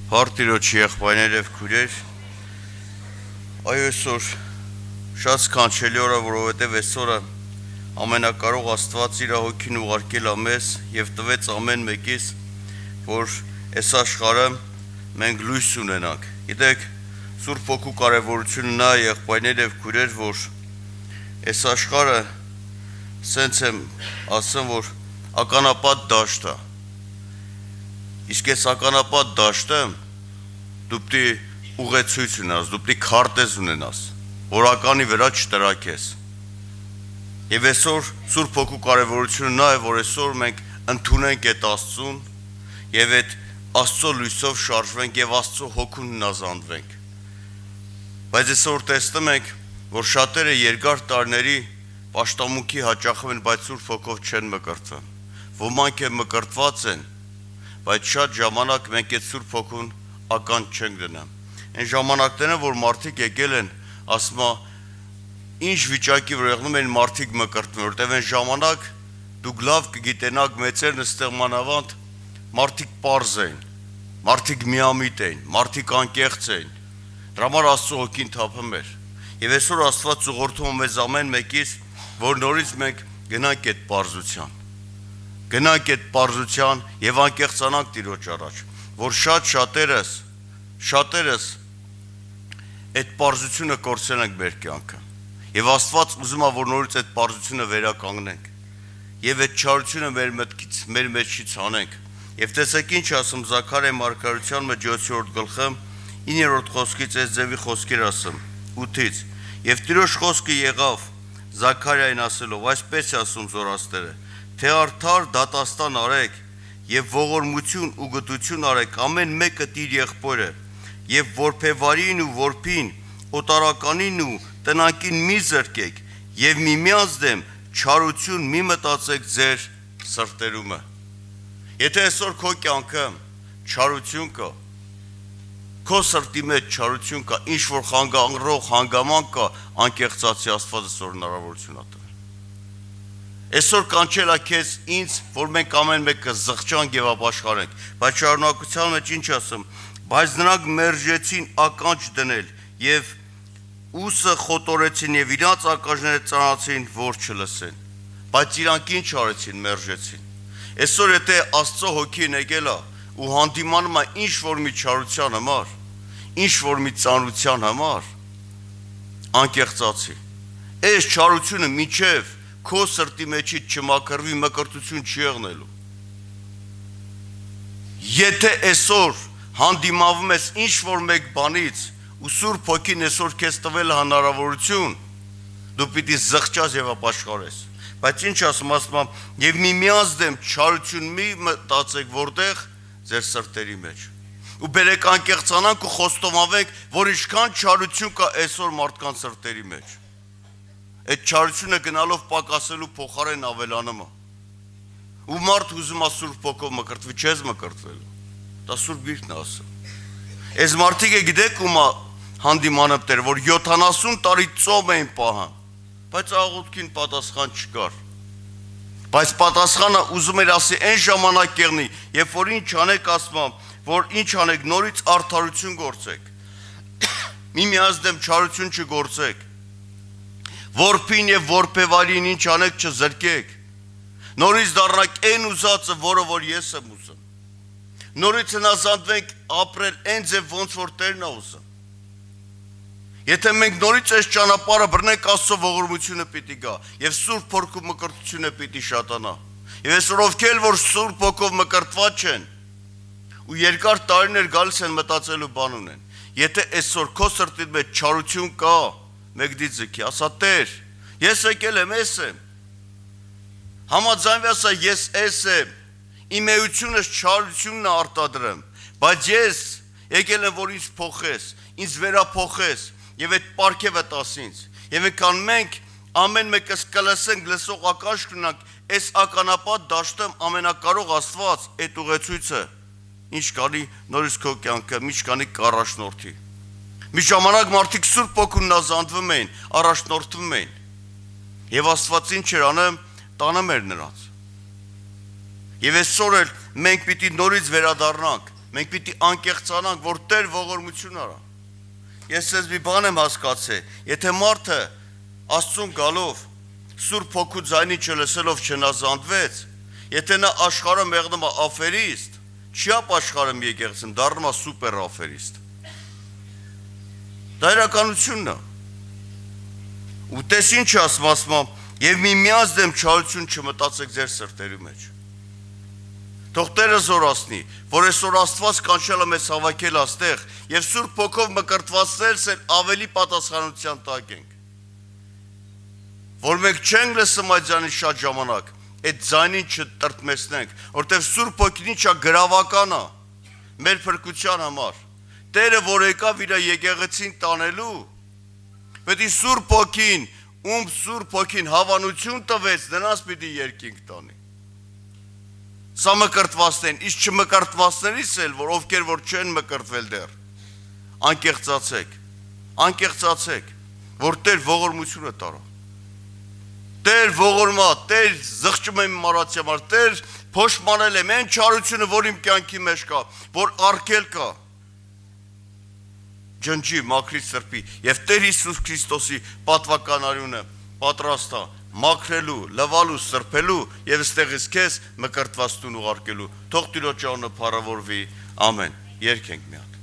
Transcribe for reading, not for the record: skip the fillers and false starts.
Հարտիրոջ եղբայրներ եւ քույրեր, այսօր շատ սքանչելի օր է, որովհետեւ այսօրը ամենակարող Աստված իր հոգին ուղարկել է մեզ եւ տվեց ամեն մեկիս, որ այս աշխարհը մենք լույս ունենանք։ Գիտեք, Սուրբ Հոգու կարեւորությունը նա է, եղբայրներ եւ քույրեր, որ այս աշխարհը սենց եմ ասեմ, որ ականապատ դաշտ է։ Իսկ այս ականապատ դաշտը դու պիտի ուղեցույց ունենաս, դու պիտի քարտեզ ունենաս, որականի վրա չտրակես։ Եվ այսօր Սուրբ Հոգու կարևորությունը նա է, որ այսօր մենք ընդունենք այդ Աստծուն եւ այդ Աստծո լույսով շարժվենք եւ Աստծո հոգուն հնազանդվենք։ Բայց այսօր տեսնում ենք, որ շատերը երկար տարիների պաշտամունքի հաճախում են, բայց Սուրբ Հոգով չեն մկրտվում։ Ոմանք են մկրտված են, բայց շատ ժամանակ մենք այդ Սուրբ Հոգուն ականջ չենք դնում։ Այն ժամանակներն, որ մարդիկ եկել են, ասում է, ինչ վիճակի վրա եղնում են մարդիկ մկրտվում, որտեղ այն ժամանակ դուք լավ կգիտենաք մեծերն այստեղ մանավանդ մարդիկ պարզ էին, մարդիկ միամիտ էին, մարդիկ անկեղծ էին։ Դրա համար Աստծո հոգին թափում էր։ Եվ այսօր Աստված ուղղորդում է մեզ ամեն մեկից, որ նորից մենք գնանք այդ պարզության։ Գնանք այդ պարզության եւ անկեղծանանք Տիրոջ առաջ, որ շատերս այդ պարզությունը կորցրել ենք մեր կյանքը։ Եվ Աստված ուզում է, որ նորից այդ պարզությունը վերականգնենք եւ այդ չարությունը մեր մտքից, մեր մեջից հանենք։ Եվ տեսեք ինչ ասում Զաքարիա մարգարեության մեջ 7-րդ գլխը 9-րդ խոսքից այս ձևի խոսքեր ասում 8-ից։ Եվ Տիրոջ խոսքը եղավ Զաքարիային ասելով, այսպես է ասում զորաստերը, թե արդար դատաստան արեք եւ ողորմություն ու գտություն արեք ամեն մեկը իր եղբորը եւ որբեվարին ու որբին օտարականին ու տնանկին մի զրկեք եւ միմյանց դեմ չարություն մի մտածեք ձեր սրտերումը։ Եթե այսօր քո կյանքը չարություն կա, քո սրտի մեջ չարություն կա, ինչ որ խանգարող հանգամանք կա, անկեղծացի Աստված այսօր հնարավորություն ա տվել։ Այսօր կանչել է քեզ ինձ, որ մենք ամեն մեկը զղջանք եւ ապաշխարենք, բայց շարունակության մեջ ինչ ասում, բայց նրանք մերժեցին ականջ դնել եւ ուսը խոտորեցին եւ իրանց ականջները ծանրացին, որ չլսեն։ Բայց իրանք ինչ արեցին, մերժեցին։ Այսօր եթե Աստծո հոգին եկել է ու հանդիմանում է ինչ որ մի չարության համար, ինչ որ մի ծանրության համար, անկեղծացի։ Այս չարությունը միջև քո սրտի մեջից չմաքրվի, մկրտություն չի եղնելու։ Եթե այսօր հանդիմավում ես ինչ որ մեկ բանից ու Սուրբ Հոգին այսօր քեզ տվել հնարավորություն, դու պիտի զղջաս եւ ապաշխարես։ Բայց ինչ ասում, եւ միմյանց դեմ չարություն մի մտածեք, որտեղ ձեր սրտերի մեջ։ Ու բերեք անկեղծանանք ու խոստովանենք, որ ինչքան չարություն կա այսօր մարդկանց սրտերի մեջ։ Այդ չարությունը գնալով պակասելու փոխարեն ավելանում է։ Ու մարդ ուզում է Սուրբ Հոգով մկրտվի, չես մկրտվելու։ Դա Սուրբ Գիրքն է ասում։ Այս մարդիկը գիտեք ում հանդիմանում դեր, որ 70 տարի ծոմ էին պահում, բայց աղոթքին պատասխան չկար։ Բայց պատասխանը ուզում էր ասի այն ժամանակ եղնի, երբ որ ինչ անեք ասում, որ ինչ անեք նորից արդարություն գործեք։ Միմյանց դեմ չարություն չգործեք։ Որբին եւ որբեվարին ինչ անեք չզրկեք։ Նորից դառնաք այն ուզածը, որը որ ես եմ ուզում։ Նորից հնազանդվենք ապրել այն ձև ոնց որ Տերն է ուզում։ Եթե մենք նորից այս ճանապարհը բռնենք, Աստծո ողորմությունը պիտի գա եւ Սուրբ Հոգու մկրտությունը պիտի շատանա։ Եվ այսօր ովքեր որ Սուրբ Հոգով մկրտված չեն ու երկար տարիներ գալիս են մտածելու բան ունեն։ Եթե այսօր քո սրտի մեջ չարություն կա, մեկդի ձգի, ասա Տեր, ես եկել եմ, ես եմ։ Համաձայնվի ասա, ես ես եմ։ Իմ էությունս չարությունն է արտադրում, բայց ես եկել եմ, որ ինձ փոխես, ինձ վերափոխես եւ այդ պարգևը տաս ինձ։ Եվ այնքան մենք ամեն մեկս կլսենք, լսող ականջ կունենանք, այս ականապատ դաշտում ամենակարող Աստված այդ ուղեցույցը ինչ կանի նորից քո կյանքը, ինչ կանի կառաջնորդի։ Մի ժամանակ մարդիկ Սուրբ Հոգուն հնազանդվում էին, առաջնորդվում էին։ Եվ Աստված ինչ էր անում, տանում էր նրանց։ Եվ այսօր էլ մենք պիտի նորից վերադառնանք մենք պիտի անկեղծանանք, որ Տեր ողորմություն արա։ Ես ես մի բան եմ հասկացել, եթե մարդը Աստծուն գալով Սուրբ Հոգու ձայնի չլսելով չնազանդվեց, եթե նա աշխարհը մեղնում է աֆերիստ, չի ապաշխարում եկեղեցին, դառնում է սուպեր աֆերիստ։ Դա իրականությունն է։ Ու տես ինչ ասում, եւ միմյանց դեմ չարություն չմտածեք ձեր սրտերի մեջ։ Թող Տերը զորացնի, որ այսօր Աստված կանչել է մեզ հավաքել աստեղ եւ Սուրբ Հոգով մկրտվածներս ավելի պատասխանության տակ ենք։ Որ մենք չենք լսում այդ ձայնին շատ ժամանակ, այդ ձայնին չտրտմեցնենք, որտեղ Սուրբ Հոգին ինչա գրավական է մեր փրկության համար։ Տերը որ եկավ իր եկեղեցին տանելու, պետք է Սուրբ Հոգին, ում Սուրբ Հոգին հավանություն տվեց, նրանց պիտի երկինք տանի։ Սա մկրտվածներին, իսկ չմկրտվածներից էլ, որ ովքեր որ չեն մկրտվել դեռ, անկեղծացեք, որ Տեր ողորմությունը տարա։ Տեր ողորմա, Տեր զղջում եմ մարացի համար, Տեր փոշմանել եմ այն չարությունը, որ իմ կյանքի մեջ կա, որ արգել կա։ Ջնջի, մաքրի սրբի, եւ Տեր Հիսուս Քրիստոսի պատվականարյունը պատրաստ է մաքրելու, լվալու, սրբելու եւ ստեղից քեզ մկրտված տուն ուղարկելու։ Թող Տիրոջ անունը փառավորվի։ Ամեն։ Երգենք մի հատ։